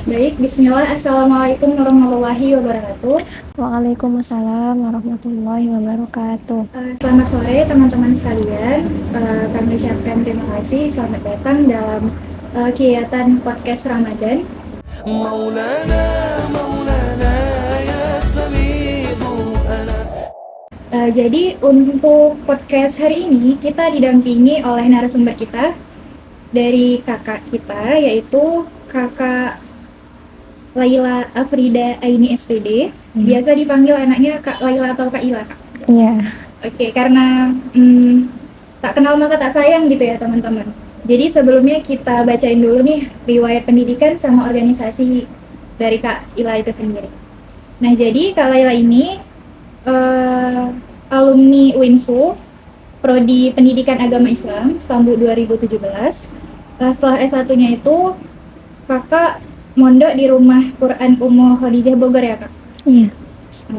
Baik, bismillah. Assalamualaikum warahmatullahi wabarakatuh. Waalaikumsalam warahmatullahi wabarakatuh. Selamat sore teman-teman sekalian. Kami ucapkan terima kasih. Selamat datang dalam kegiatan podcast Ramadan. مولانا مولانا يا سميع أنا. Jadi untuk podcast hari ini kita didampingi oleh narasumber kita dari kakak kita, yaitu kakak Laila Afrida Aini SPD. Biasa dipanggil anaknya Kak Laila atau Kak Ila, Kak? Iya. Oke, karena tak kenal maka tak sayang gitu ya teman-teman. Jadi sebelumnya kita bacain dulu nih riwayat pendidikan sama organisasi dari Kak Ila itu sendiri. Nah, jadi Kak Laila ini alumni UINSU, Prodi Pendidikan Agama Islam, Stambu 2017. Setelah S1-nya itu kakak mondok di Rumah Quran Ummu Khadijah Bogor ya, Kak? Iya.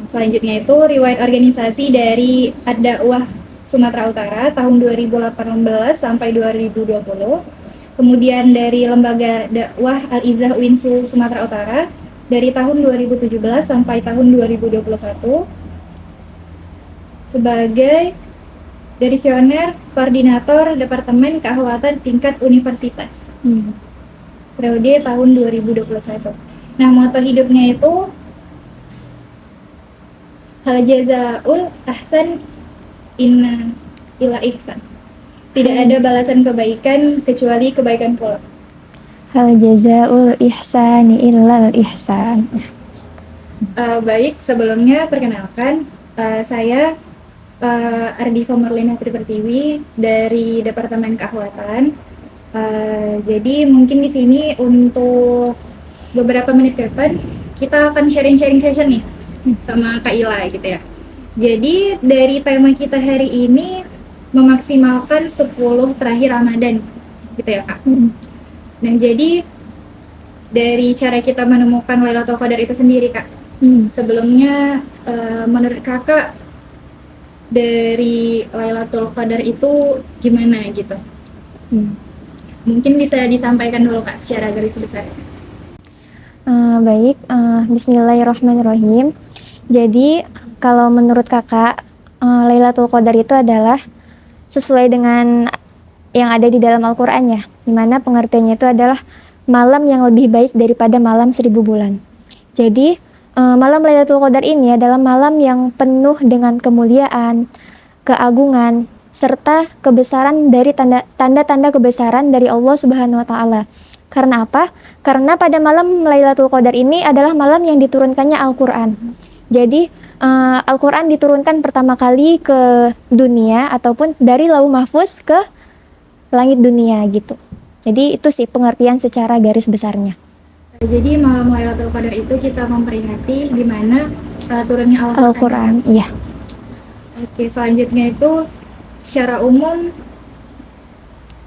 Selanjutnya itu riwayat organisasi dari Ad-Dakwah Sumatera Utara tahun 2018 sampai 2020. Kemudian dari Lembaga Dakwah Al-Izzah UINSU Sumatera Utara dari tahun 2017 sampai tahun 2021. Sebagai Demisioner Koordinator Departemen Keahwatan Tingkat Universitas. Periode tahun 2021. Nah, moto hidupnya itu hal jazaul ahsan inna ila ihsan. Tidak ada balasan kebaikan kecuali kebaikan pula. Hal jazaul ihsani illal ihsan. Baik, sebelumnya perkenalkan saya Ardifa Marlina Tripertiwi dari Departemen Keahwatan. Jadi mungkin di sini untuk beberapa menit ke depan kita akan sharing-sharing session nih sama Kak Ila gitu ya. Jadi dari tema kita hari ini memaksimalkan 10 terakhir Ramadan gitu ya, Kak. Nah, jadi dari cara kita menemukan Lailatul Qadar itu sendiri, Kak. Sebelumnya menurut Kakak dari Lailatul Qadar itu gimana gitu? Mungkin bisa disampaikan dulu, Kak, secara garis besar. Baik, bismillahirrahmanirrahim. Jadi kalau menurut kakak, Lailatul Qadar itu adalah sesuai dengan yang ada di dalam Al-Quran ya, dimana pengertiannya itu adalah malam yang lebih baik daripada malam 1000 bulan. Jadi malam Lailatul Qadar ini adalah malam yang penuh dengan kemuliaan, keagungan, serta kebesaran dari tanda-tanda kebesaran dari Allah Subhanahu wa Ta'ala. Karena apa? Karena pada malam Lailatul Qadar ini adalah malam yang diturunkannya Al-Quran. Jadi Al-Quran diturunkan pertama kali ke dunia ataupun dari Lauh Mahfuz ke langit dunia gitu. Jadi itu sih pengertian secara garis besarnya. Jadi malam Lailatul Qadar itu kita memperingati di mana turunnya Al-Quran. Iya. Oke, selanjutnya itu secara umum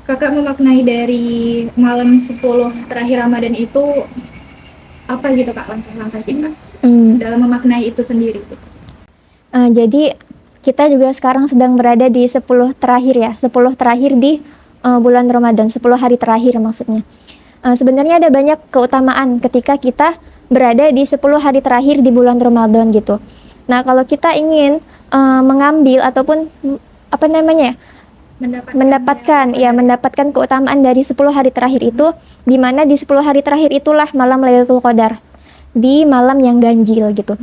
kakak memaknai dari malam 10 terakhir Ramadan itu apa gitu, Kak, langkah-langkah kita dalam memaknai itu sendiri? Jadi kita juga sekarang sedang berada di 10 terakhir ya, 10 terakhir di bulan Ramadan, 10 hari terakhir maksudnya. Sebenarnya ada banyak keutamaan ketika kita berada di 10 hari terakhir di bulan Ramadan gitu. Nah, kalau kita ingin mengambil ataupun mendapatkan keutamaan dari 10 hari terakhir itu, di mana di 10 hari terakhir itulah malam Lailatul Qadar, di malam yang ganjil gitu.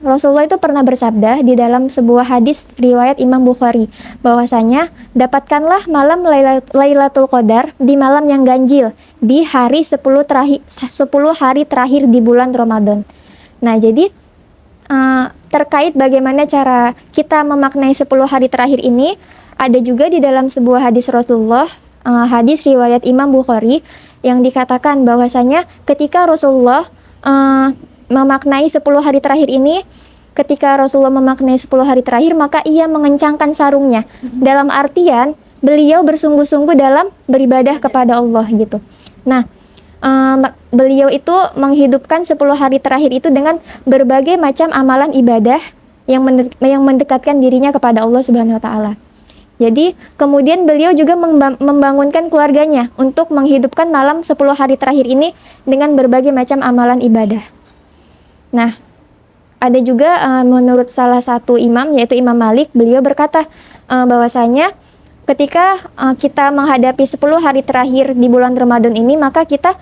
Rasulullah itu pernah bersabda di dalam sebuah hadis riwayat Imam Bukhari bahwasanya dapatkanlah malam Lailatul Qadar di malam yang ganjil di hari 10 hari terakhir di bulan Ramadan. Nah, jadi terkait bagaimana cara kita memaknai 10 hari terakhir ini, ada juga di dalam sebuah hadis Rasulullah, hadis riwayat Imam Bukhari, yang dikatakan bahwasanya ketika Rasulullah memaknai 10 hari terakhir ini, ketika Rasulullah memaknai 10 hari terakhir, maka ia mengencangkan sarungnya. Dalam artian, beliau bersungguh-sungguh dalam beribadah kepada Allah gitu. Nah, beliau itu menghidupkan 10 hari terakhir itu dengan berbagai macam amalan ibadah yang mendekatkan dirinya kepada Allah Subhanahu wa Ta'ala. Jadi kemudian beliau juga membangunkan keluarganya untuk menghidupkan malam 10 hari terakhir ini dengan berbagai macam amalan ibadah. Nah, ada juga menurut salah satu imam, yaitu Imam Malik, beliau berkata bahwasanya ketika kita menghadapi 10 hari terakhir di bulan Ramadan ini, maka kita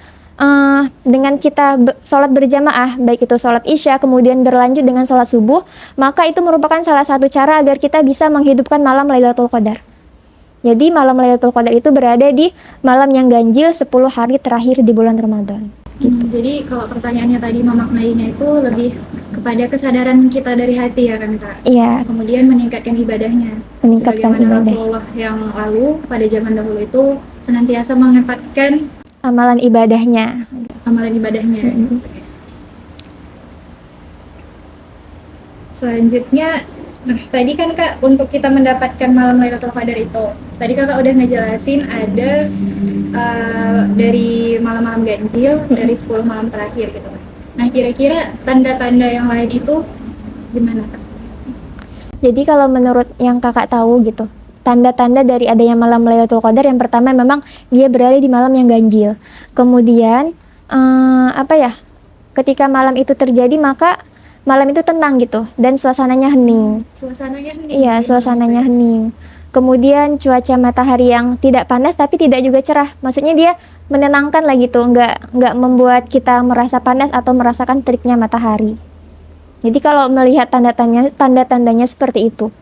dengan kita sholat berjamaah, baik itu sholat isya kemudian berlanjut dengan sholat subuh, maka itu merupakan salah satu cara agar kita bisa menghidupkan malam Lailatul Qadar. Jadi malam Lailatul Qadar itu berada di malam yang ganjil 10 hari terakhir di bulan Ramadan. Jadi kalau pertanyaannya tadi memaknainya itu lebih kepada kesadaran kita dari hati ya kan Kak? Iya. Kemudian meningkatkan ibadahnya. Meningkatkan Sebagaimana ibadah. Rasulullah yang lalu pada zaman dahulu itu senantiasa mengetatkan Amalan ibadahnya. amalan ibadahnya. Selanjutnya, nah tadi kan Kak untuk kita mendapatkan malam Lailatul Qadar itu, tadi Kakak udah ngejelasin ada dari malam-malam ganjil, dari 10 malam terakhir gitu kan. Nah kira-kira tanda-tanda yang lain itu gimana Kak? Jadi kalau menurut yang kakak tahu gitu, tanda-tanda dari adanya malam Lailatul Qadar yang pertama memang dia berada di malam yang ganjil. Kemudian ketika malam itu terjadi maka malam itu tenang gitu dan suasananya hening. Suasananya hening. Iya, suasananya hening. Kemudian cuaca matahari yang tidak panas tapi tidak juga cerah. Maksudnya dia menenangkan lah gitu, nggak membuat kita merasa panas atau merasakan teriknya matahari. Jadi kalau melihat tanda-tandanya seperti itu.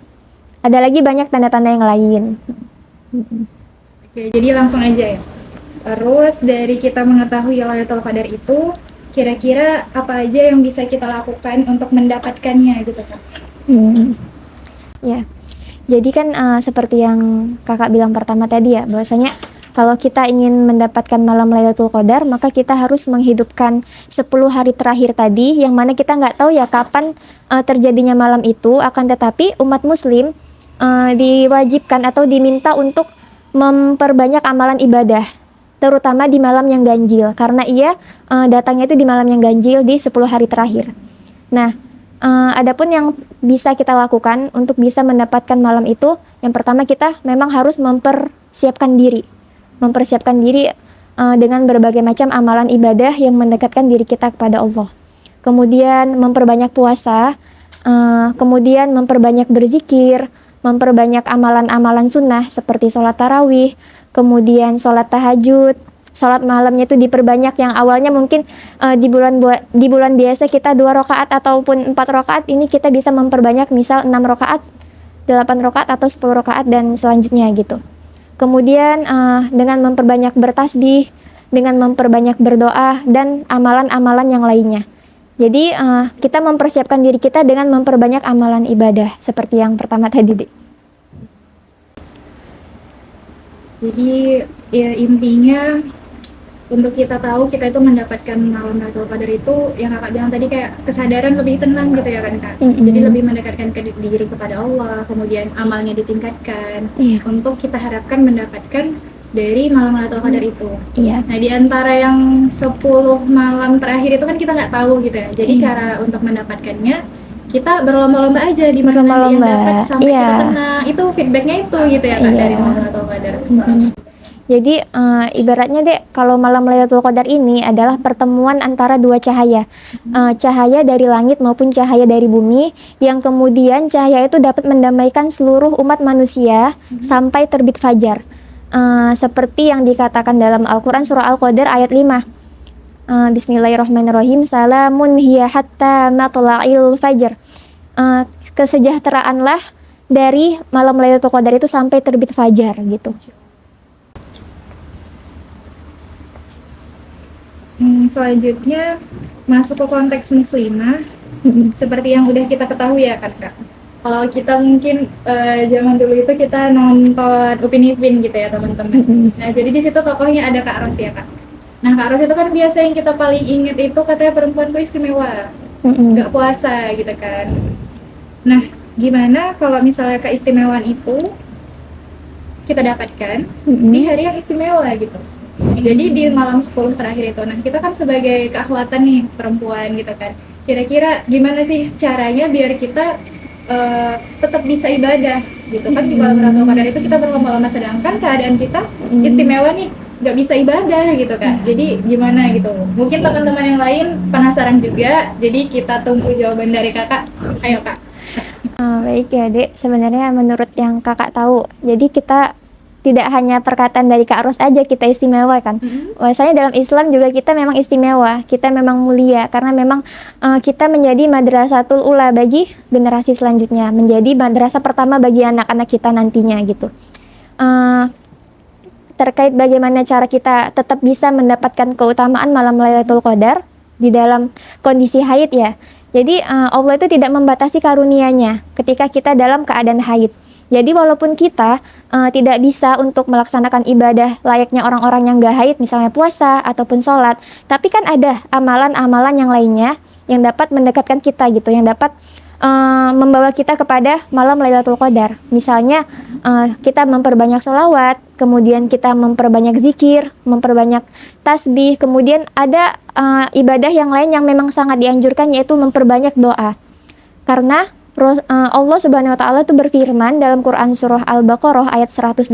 Ada lagi banyak tanda-tanda yang lain. Oke, jadi langsung aja ya. Terus dari kita mengetahui Lailatul Qadar itu, kira-kira apa aja yang bisa kita lakukan untuk mendapatkannya gitu Kak? Ya. Jadi kan seperti yang kakak bilang pertama tadi ya, bahwasanya kalau kita ingin mendapatkan malam Lailatul Qadar, maka kita harus menghidupkan 10 hari terakhir tadi, yang mana kita nggak tahu ya kapan terjadinya malam itu, akan tetapi umat muslim diwajibkan atau diminta untuk memperbanyak amalan ibadah, terutama di malam yang ganjil, karena ia datangnya itu di malam yang ganjil di 10 hari terakhir. Nah, adapun yang bisa kita lakukan untuk bisa mendapatkan malam itu, yang pertama kita memang harus mempersiapkan diri dengan berbagai macam amalan ibadah yang mendekatkan diri kita kepada Allah. Kemudian memperbanyak puasa, kemudian memperbanyak berzikir, memperbanyak amalan-amalan sunnah seperti sholat tarawih, kemudian sholat tahajud, sholat malamnya itu diperbanyak, yang awalnya mungkin di bulan biasa kita 2 rakaat ataupun 4 rakaat, ini kita bisa memperbanyak misal 6 rakaat, 8 rakaat atau 10 rakaat dan selanjutnya gitu. Kemudian dengan memperbanyak bertasbih, dengan memperbanyak berdoa dan amalan-amalan yang lainnya. Jadi kita mempersiapkan diri kita dengan memperbanyak amalan ibadah seperti yang pertama tadi, Dek. Jadi ya intinya untuk kita tahu kita itu mendapatkan malam Lailatul Qadar itu yang Kakak bilang tadi kayak kesadaran lebih tenang gitu ya kan Kak. Jadi lebih mendekatkan ke diri kepada Allah, kemudian amalnya ditingkatkan. Iya. Untuk kita harapkan mendapatkan dari malam Lailatul Qadar itu. Iya. Nah, di antara yang 10 malam terakhir itu kan kita nggak tahu gitu ya. Jadi cara untuk mendapatkannya kita berlomba-lomba aja di mana nanti yang dapat sampai kita tenang. Itu feedbacknya itu gitu ya Kak dari malam Lailatul Qadar. Jadi ibaratnya Dek, kalau malam Lailatul Qadar ini adalah pertemuan antara dua cahaya, cahaya dari langit maupun cahaya dari bumi, yang kemudian cahaya itu dapat mendamaikan seluruh umat manusia sampai terbit fajar. Seperti yang dikatakan dalam Al-Quran surah Al-Qadar ayat 5. Bismillahirrahmanirrahim. Salamun hiya hatta matla'il fajr. Kesejahteraanlah dari malam Lailatul Qadar itu sampai terbit fajar gitu. Selanjutnya masuk ke konteks muslimah, seperti yang udah kita ketahui ya kan Kak. Kalau kita mungkin zaman dulu itu kita nonton Upin Ipin gitu ya teman-teman. Nah jadi di situ tokohnya ada Kak Ros ya Kak. Nah Kak Ros itu kan biasa yang kita paling ingat itu katanya perempuan tuh istimewa, nggak puasa gitu kan. Nah gimana kalau misalnya keistimewaan itu kita dapatkan di hari yang istimewa gitu. Jadi di malam 10 terakhir itu, nah kita kan sebagai keakhwatan nih perempuan gitu kan, kira-kira gimana sih caranya biar kita tetap bisa ibadah gitu kan. Di malam Lailatul Qadar itu kita berlomba-lomba, sedangkan keadaan kita istimewa nih, nggak bisa ibadah gitu Kak. Jadi gimana gitu, mungkin teman-teman yang lain penasaran juga, jadi kita tunggu jawaban dari Kakak. Ayo Kak. Baik ya Dek, sebenarnya menurut yang kakak tahu, jadi kita tidak hanya perkataan dari Kak Ros aja kita istimewa kan. Bahwasanya dalam Islam juga kita memang istimewa, kita memang mulia karena memang kita menjadi madrasatul ula bagi generasi selanjutnya, menjadi madrasah pertama bagi anak-anak kita nantinya gitu. Terkait bagaimana cara kita tetap bisa mendapatkan keutamaan malam Lailatul Qadar di dalam kondisi haid ya. Jadi Allah itu tidak membatasi karunia-Nya ketika kita dalam keadaan haid. Jadi walaupun kita tidak bisa untuk melaksanakan ibadah layaknya orang-orang yang gak haid, misalnya puasa ataupun sholat, tapi kan ada amalan-amalan yang lainnya yang dapat mendekatkan kita gitu, yang dapat membawa kita kepada malam Lailatul Qadar. Misalnya kita memperbanyak sholawat, kemudian kita memperbanyak zikir, memperbanyak tasbih, kemudian ada ibadah yang lain yang memang sangat dianjurkan, yaitu memperbanyak doa. Karena Allah Subhanahu wa taala itu berfirman dalam Quran surah Al-Baqarah ayat 188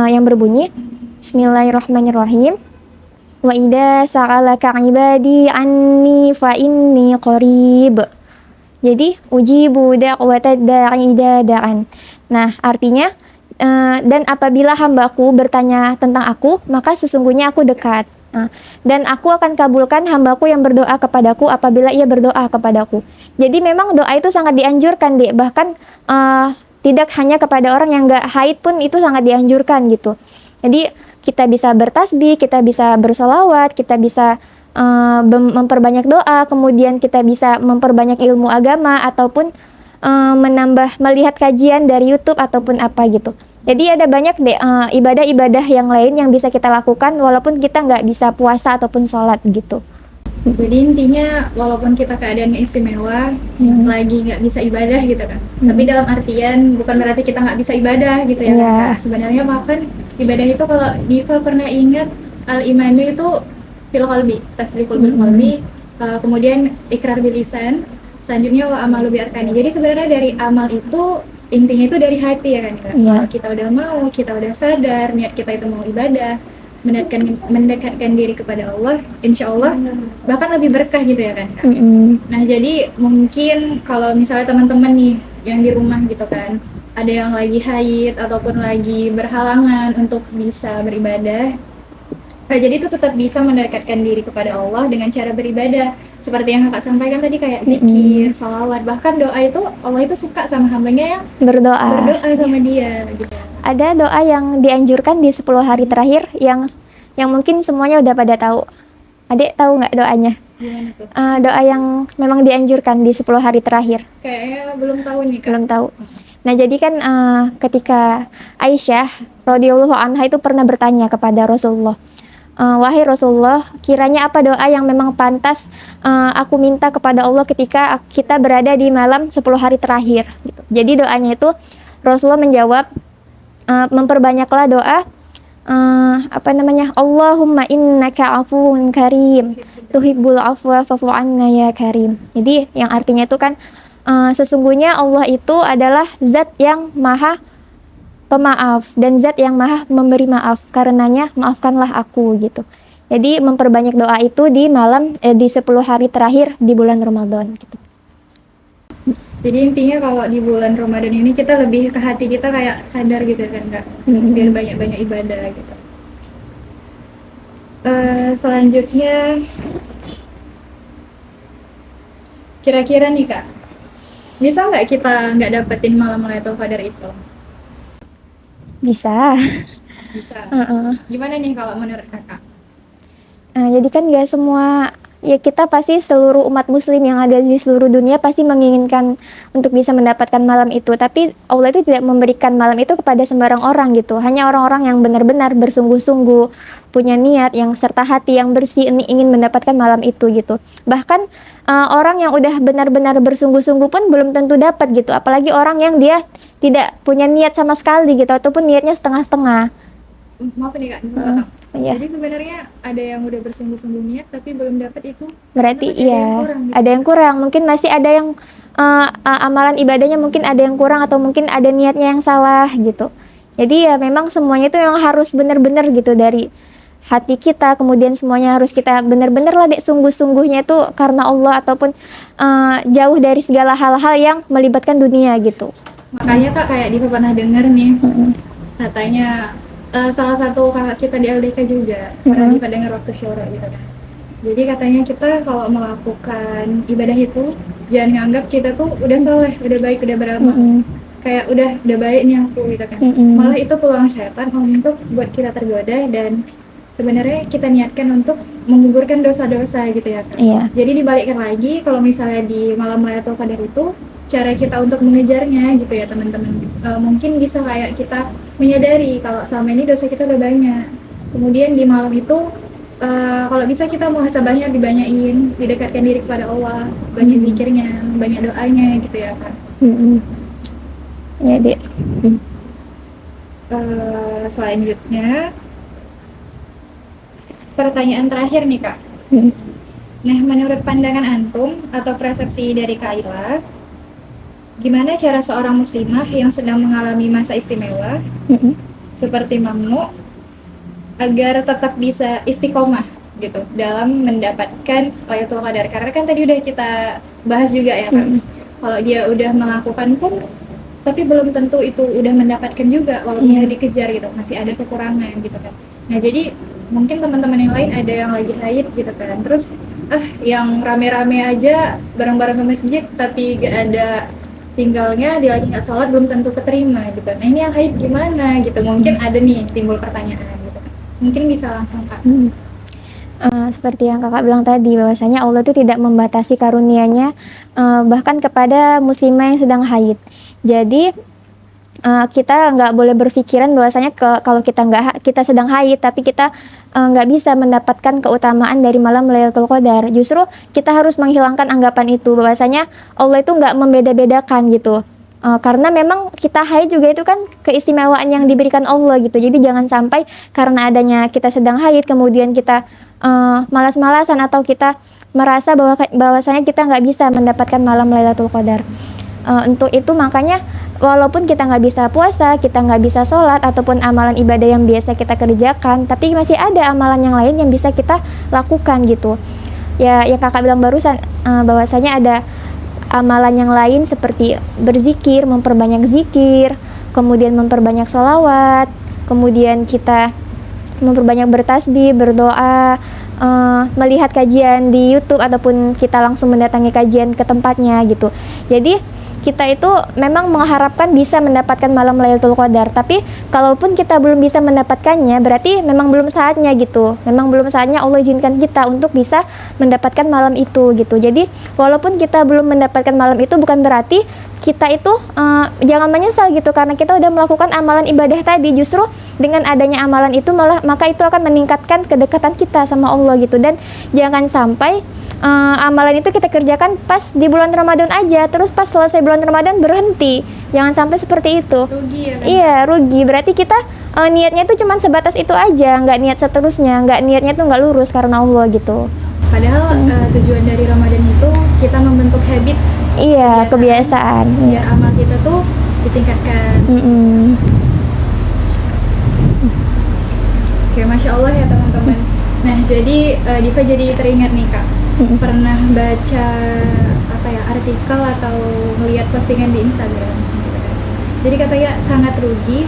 yang berbunyi, Bismillahirrahmanirrahim. Wa idza sa'alaka 'ibadi anni fa inni qarib. Jadi ujibu da'watad da'i idza da'an. Nah, artinya dan apabila hambaku bertanya tentang aku, maka sesungguhnya aku dekat. Dan aku akan kabulkan hambaku yang berdoa kepadaku apabila ia berdoa kepadaku. Jadi memang doa itu sangat dianjurkan, Dek. Bahkan tidak hanya kepada orang yang gak haid pun itu sangat dianjurkan gitu. Jadi kita bisa bertasbih, kita bisa bersolawat, kita bisa memperbanyak doa, kemudian kita bisa memperbanyak ilmu agama ataupun menambah melihat kajian dari YouTube ataupun apa gitu. Jadi ada banyak deh ibadah-ibadah yang lain yang bisa kita lakukan walaupun kita nggak bisa puasa ataupun sholat gitu. Jadi intinya walaupun kita keadaannya istimewa, lagi nggak bisa ibadah gitu kan, tapi dalam artian bukan berarti kita nggak bisa ibadah gitu ya kan. Sebenarnya bahkan ibadah itu, kalau Diva pernah ingat, al-imanu itu fil qalbi, tasdiqul bil qalbi, kemudian ikrar bil lisan, selanjutnya wa amalu bi arkani. Jadi sebenarnya dari amal itu intinya itu dari hati ya kan Kak. Kalau kita udah mau, kita udah sadar niat kita itu mau ibadah, mendekatkan diri kepada Allah, insya Allah bahkan lebih berkah gitu ya kan Kak. Nah jadi mungkin kalau misalnya teman-teman nih yang di rumah gitu kan, ada yang lagi haid ataupun lagi berhalangan untuk bisa beribadah, jadi itu tetap bisa mendekatkan diri kepada Allah dengan cara beribadah seperti yang Kakak sampaikan tadi, kayak zikir, salawat, bahkan doa itu Allah itu suka sama hambanya yang berdoa sama dia gitu. Ada doa yang dianjurkan di 10 hari terakhir yang mungkin semuanya udah pada tahu. Adik tahu nggak doanya? Gimana tuh? Doa yang memang dianjurkan di 10 hari terakhir. Kayaknya belum tahu nih Kak. Belum tahu. Nah jadi kan ketika Aisyah radhiyallahu anha itu pernah bertanya kepada Rasulullah, wahai Rasulullah, kiranya apa doa yang memang pantas aku minta kepada Allah ketika kita berada di malam 10 hari terakhir gitu. Jadi doanya itu Rasulullah menjawab, memperbanyaklah doa Allahumma innaka afuwun karim tuhibbul afwa fa'fu anna ya karim. Jadi yang artinya itu kan sesungguhnya Allah itu adalah zat yang maha pemaaf dan zat yang maha memberi maaf, karenanya maafkanlah aku gitu. Jadi memperbanyak doa itu di malam di 10 hari terakhir di bulan Ramadan gitu. Jadi intinya kalau di bulan Ramadan ini kita lebih ke hati kita kayak sadar gitu kan Kak, biar banyak-banyak ibadah gitu. Selanjutnya kira-kira nih Kak, bisa nggak kita nggak dapetin malam Lailatul Qadar itu? Bisa. Gimana nih kalau menurut Kakak? Jadi kan gak semua, ya kita pasti seluruh umat muslim yang ada di seluruh dunia pasti menginginkan untuk bisa mendapatkan malam itu, tapi Allah itu tidak memberikan malam itu kepada sembarang orang gitu. Hanya orang-orang yang benar-benar bersungguh-sungguh, punya niat yang serta hati yang bersih ingin mendapatkan malam itu gitu. Bahkan orang yang udah benar-benar bersungguh-sungguh pun belum tentu dapat gitu, apalagi orang yang dia tidak punya niat sama sekali gitu ataupun niatnya setengah-setengah. Maaf nih Kak, dipotong. Iya. Jadi sebenarnya ada yang udah bersungguh-sungguh niat tapi belum dapat itu. Berarti Masih ada yang iya, kurang gitu. ada yang kurang. Mungkin masih ada yang amalan ibadahnya mungkin ada yang kurang atau mungkin ada niatnya yang salah gitu. Jadi ya memang semuanya itu memang harus benar-benar gitu dari hati kita, kemudian semuanya harus kita benar-benar lah dek sungguh-sungguhnya itu karena Allah ataupun jauh dari segala hal-hal yang melibatkan dunia gitu. Makanya Kak kayak Diva pernah dengar nih, katanya salah satu kakak kita di LDK juga pernah Diva dengar waktu syuro gitu kan. Jadi katanya kita kalau melakukan ibadah itu jangan nganggap kita tuh udah soleh, udah baik, udah beramal. Kayak udah baik nih aku gitu kan. Malah itu peluang setan untuk buat kita tergoda dan sebenarnya kita niatkan untuk menggugurkan dosa-dosa gitu ya Kak. Iya. Jadi dibalikkan lagi kalau misalnya di malam Lailatul Qadar itu cara kita untuk mengejarnya gitu ya teman-teman. Mungkin bisa kayak kita menyadari kalau selama ini dosa kita udah banyak. Kemudian di malam itu kalau bisa kita muhasabahnya dibanyain, didekatkan diri kepada Allah, banyak zikirnya, banyak doanya gitu ya Kak. Ya dek. Selanjutnya pertanyaan terakhir nih Kak. Nah, menurut pandangan antum atau persepsi dari Kak Ila, gimana cara seorang muslimah yang sedang mengalami masa istimewa seperti mamnu agar tetap bisa istiqomah gitu dalam mendapatkan Lailatul Qadar? Karena kan tadi udah kita bahas juga ya Kak. Kalau dia udah melakukan pun tapi belum tentu itu udah mendapatkan juga walaupun dikejar gitu, masih ada kekurangan gitu kan. Nah, jadi mungkin teman-teman yang lain ada yang lagi haid gitu kan. Terus yang rame-rame aja bareng-bareng ke masjid tapi gak ada tinggalnya, dia lagi nggak sholat belum tentu keterima gitu. Nah, ini yang haid gimana gitu? Mungkin ada nih timbul pertanyaan gitu. Mungkin bisa langsung Kak. Seperti yang kakak bilang tadi bahwasanya Allah itu tidak membatasi karunia-Nya bahkan kepada muslimah yang sedang haid. Jadi kita nggak boleh berpikiran bahwasanya kalau kita sedang haid tapi kita nggak bisa mendapatkan keutamaan dari malam Lailatul Qadar. Justru kita harus menghilangkan anggapan itu bahwasanya Allah itu nggak membeda-bedakan gitu. Karena memang kita haid juga itu kan keistimewaan yang diberikan Allah gitu. Jadi jangan sampai karena adanya kita sedang haid kemudian kita malas-malasan atau kita merasa bahwasanya kita nggak bisa mendapatkan malam Lailatul Qadar. Untuk itu makanya walaupun kita nggak bisa puasa, kita nggak bisa sholat ataupun amalan ibadah yang biasa kita kerjakan, tapi masih ada amalan yang lain yang bisa kita lakukan gitu. Ya, yang kakak bilang barusan bahwasanya ada amalan yang lain seperti berzikir, memperbanyak zikir, kemudian memperbanyak sholawat, kemudian kita memperbanyak bertasbih, berdoa, melihat kajian di YouTube ataupun kita langsung mendatangi kajian ke tempatnya gitu. Jadi kita itu memang mengharapkan bisa mendapatkan malam Lailatul Qadar, tapi kalaupun kita belum bisa mendapatkannya berarti memang belum saatnya gitu. Memang belum saatnya Allah izinkan kita untuk bisa mendapatkan malam itu gitu. Jadi walaupun kita belum mendapatkan malam itu bukan berarti kita itu jangan menyesal gitu karena kita udah melakukan amalan ibadah tadi. Justru dengan adanya amalan itu maka itu akan meningkatkan kedekatan kita sama Allah gitu. Dan jangan sampai amalan itu kita kerjakan pas di bulan Ramadan aja, terus pas selesai bulan Ramadan berhenti. Jangan sampai seperti itu. Rugi ya kan? Iya, rugi. Berarti kita niatnya itu cuma sebatas itu aja, nggak niat seterusnya, nggak niatnya tuh nggak lurus karena Allah gitu. Padahal tujuan dari Ramadan itu kita membentuk habit. Iya, kebiasaan. Biar amal kita tuh ditingkatkan. Oke, Masya Allah ya teman-teman. Nah, jadi Diva jadi teringat nih Kak. Pernah baca artikel atau melihat postingan di Instagram gitu kan. Jadi katanya sangat rugi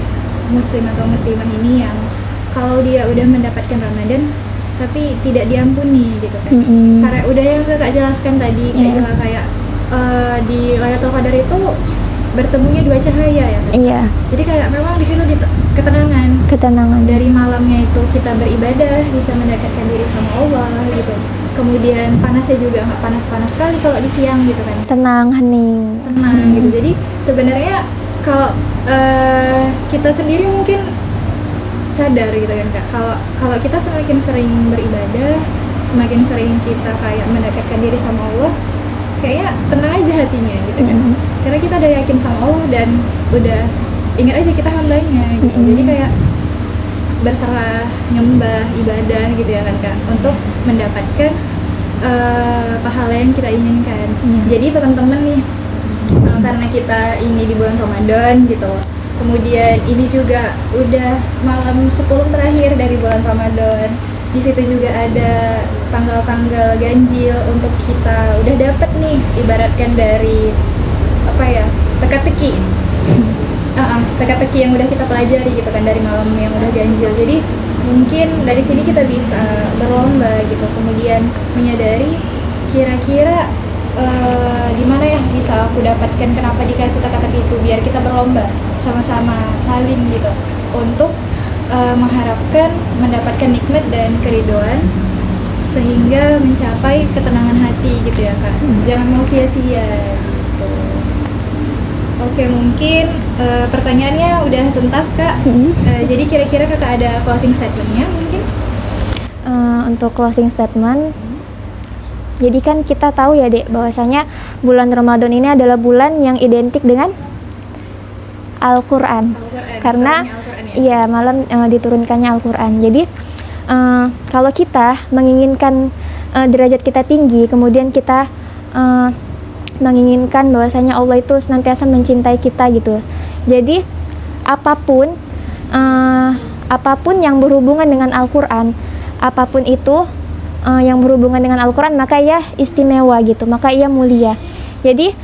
muslim atau muslimah ini yang kalau dia udah mendapatkan Ramadan tapi tidak diampuni gitu kan. Karena udah yang Kakak jelaskan tadi kayak di Lailatul Qadar itu bertemunya dua cahaya ya kan? Iya. Jadi kayak memang di situ ketenangan dari malamnya itu kita beribadah, bisa mendekatkan diri sama Allah gitu. Kemudian panasnya juga nggak panas-panas sekali kalau di siang gitu kan. Tenang, hening. Gitu. Jadi sebenarnya kalau kita sendiri mungkin sadar gitu kan Kak. Kalau kita semakin sering beribadah, semakin sering kita kayak mendekatkan diri sama Allah, kayaknya tenang aja hatinya gitu kan. Karena kita udah yakin sama Allah dan udah ingat aja kita hambanya gitu. Jadi kayak berserah, nyembah, ibadah gitu ya kan Kak, untuk mendapatkan pahala yang kita inginkan. Jadi teman-teman nih, karena kita ini di bulan Ramadan gitu, kemudian ini juga udah malam 10 terakhir dari bulan Ramadan, di situ juga ada tanggal-tanggal ganjil untuk kita udah dapet nih, ibaratkan dari apa ya, teka-teki teka-teki yang udah kita pelajari gitu kan dari malam yang udah ganjil. Jadi mungkin dari sini kita bisa berlomba gitu, kemudian menyadari kira-kira di mana ya bisa aku dapatkan, kenapa dikasih teka-teki itu, biar kita berlomba sama-sama saling gitu untuk mengharapkan mendapatkan nikmat dan keriduan sehingga mencapai ketenangan hati gitu ya Kak. Jangan mau sia-sia gitu. Oke, mungkin pertanyaannya udah tuntas Kak. Jadi kira-kira Kakak ada closing statementnya mungkin? Untuk closing statement, jadi kan kita tahu ya Dek, bahwasanya bulan Ramadan ini adalah bulan yang identik dengan Al-Quran. Karena iya, malam diturunkannya Al-Quran. Jadi kalau kita menginginkan derajat kita tinggi, kemudian kita menginginkan bahwasanya Allah itu senantiasa mencintai kita gitu. Jadi apapun yang berhubungan dengan Al-Quran, apapun itu yang berhubungan dengan Al-Quran, maka ia istimewa gitu, maka ia mulia. Jadi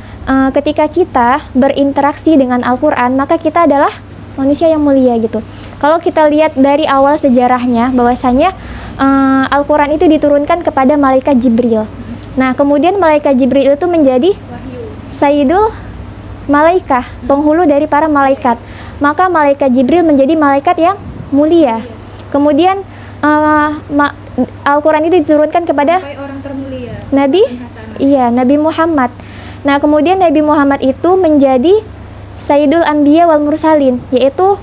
ketika kita berinteraksi dengan Al-Quran, maka kita adalah manusia yang mulia gitu. Kalau kita lihat dari awal sejarahnya, bahwasanya Al-Quran itu diturunkan kepada malaikat Jibril. Nah, kemudian malaikat Jibril itu menjadi Sayyidul Malaikah, penghulu dari para malaikat. Maka malaikat Jibril menjadi malaikat yang mulia. Kemudian Al-Quran itu diturunkan kepada orang termulia, Nabi Muhammad. Nah, kemudian Nabi Muhammad itu menjadi Sayyidul Anbiya wal Mursalin, yaitu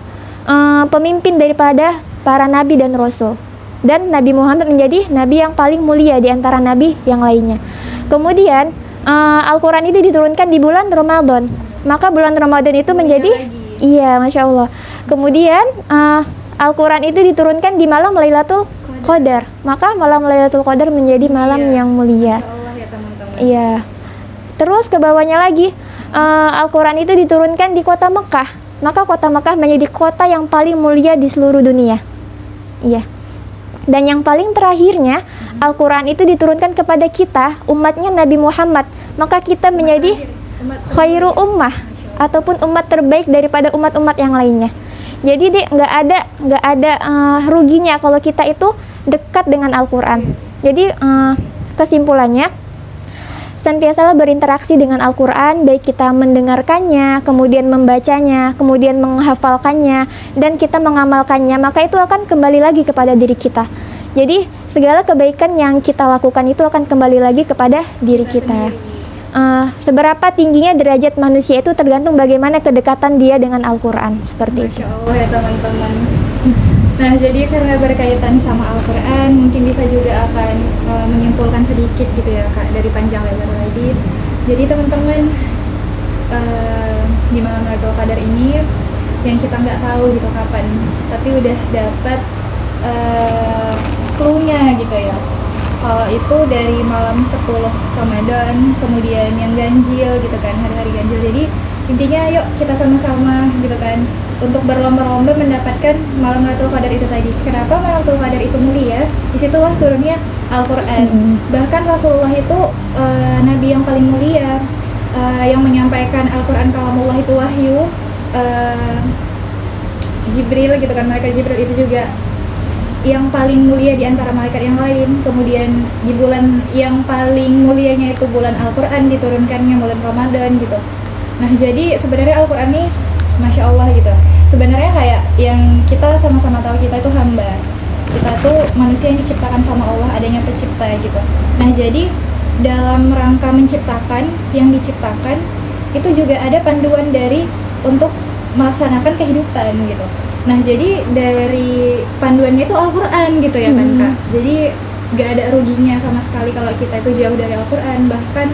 pemimpin daripada para nabi dan rasul. Dan Nabi Muhammad menjadi nabi yang paling mulia di antara nabi yang lainnya. Kemudian Al-Quran itu diturunkan di bulan Ramadan. Maka bulan Ramadan itu menjadi Masya Allah. Kemudian Al-Quran itu diturunkan di malam Lailatul Qadar. Maka malam Lailatul Qadar menjadi malam yang mulia. Masya Allah ya teman-teman. Iya. Terus ke bawahnya lagi, Al-Quran itu diturunkan di kota Mekah. Maka kota Mekah menjadi kota yang paling mulia di seluruh dunia. Iya. Dan yang paling terakhirnya, Al-Quran itu diturunkan kepada kita, umatnya Nabi Muhammad. Maka kita menjadi khairu ummah, ataupun umat terbaik daripada umat-umat yang lainnya. Jadi Dek, nggak ada ruginya kalau kita itu dekat dengan Al-Quran. Jadi kesimpulannya, senantiasalah berinteraksi dengan Al-Quran, baik kita mendengarkannya, kemudian membacanya, kemudian menghafalkannya, dan kita mengamalkannya, maka itu akan kembali lagi kepada diri kita. Jadi segala kebaikan yang kita lakukan itu akan kembali lagi kepada diri kita. Seberapa tingginya derajat manusia itu tergantung bagaimana kedekatan dia dengan Al-Quran, seperti itu. Masya Allah ya teman-teman. Nah, jadi karena berkaitan sama Al-Quran, mungkin kita juga akan menyimpulkan sedikit gitu ya Kak, dari panjang lebar lagi. Jadi teman-teman, di malam Lailatul Qadar ini yang kita nggak tahu gitu kapan, tapi udah dapat clue-nya gitu ya. Kalau itu dari malam 10 Ramadan, kemudian yang ganjil gitu kan, hari-hari ganjil. Jadi intinya yuk kita sama-sama gitu kan untuk berlomba-lomba mendapatkan malam Lailatul Qadar itu tadi. Kenapa malam Lailatul Qadar itu mulia? Disitulah turunnya Al-Quran. Bahkan Rasulullah itu nabi yang paling mulia, yang menyampaikan Al-Quran kalamullah itu wahyu. Jibril gitu kan, malaikat Jibril itu juga yang paling mulia di antara malaikat yang lain. Kemudian di bulan yang paling mulianya itu bulan Al-Quran, diturunkannya bulan Ramadan gitu. Nah, jadi sebenarnya Al-Quran nih Masya Allah gitu. Sebenarnya kayak yang kita sama-sama tahu, kita itu hamba. Kita tuh manusia yang diciptakan sama Allah, adanya pencipta gitu. Nah, jadi dalam rangka menciptakan yang diciptakan itu juga ada panduan dari untuk melaksanakan kehidupan gitu. Nah, jadi dari panduannya itu Al-Quran gitu ya kan Kak. Jadi gak ada ruginya sama sekali kalau kita itu jauh dari Al-Quran. Bahkan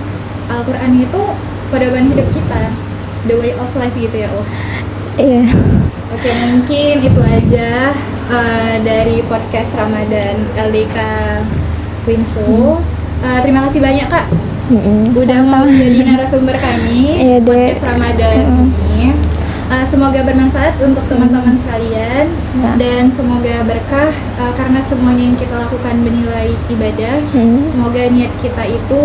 Al-Quran itu pedoman hidup kita, the way of life gitu ya. Iya. Oke, mungkin itu aja dari podcast Ramadan LDK Winsu. Terima kasih banyak Kak udah mau jadi narasumber kami Iya, Dek. podcast Ramadan ini. Semoga bermanfaat untuk teman-teman sekalian Ya. dan semoga berkah karena semuanya yang kita lakukan bernilai ibadah. Semoga niat kita itu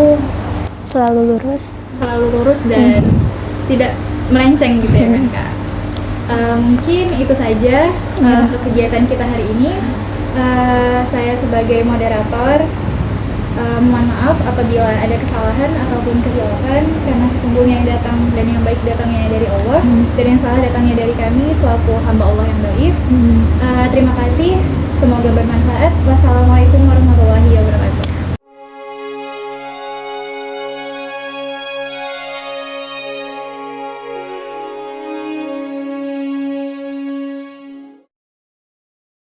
Selalu lurus. selalu lurus dan tidak melenceng gitu ya kan Kak. Mungkin itu saja untuk kegiatan kita hari ini. Saya sebagai moderator mohon maaf apabila ada kesalahan ataupun kehilapan karena sesungguhnya yang datang dan yang baik datangnya dari Allah dan yang salah datangnya dari kami selaku hamba Allah yang baik. Terima kasih, semoga bermanfaat. Wassalamualaikum warahmatullahi wabarakatuh.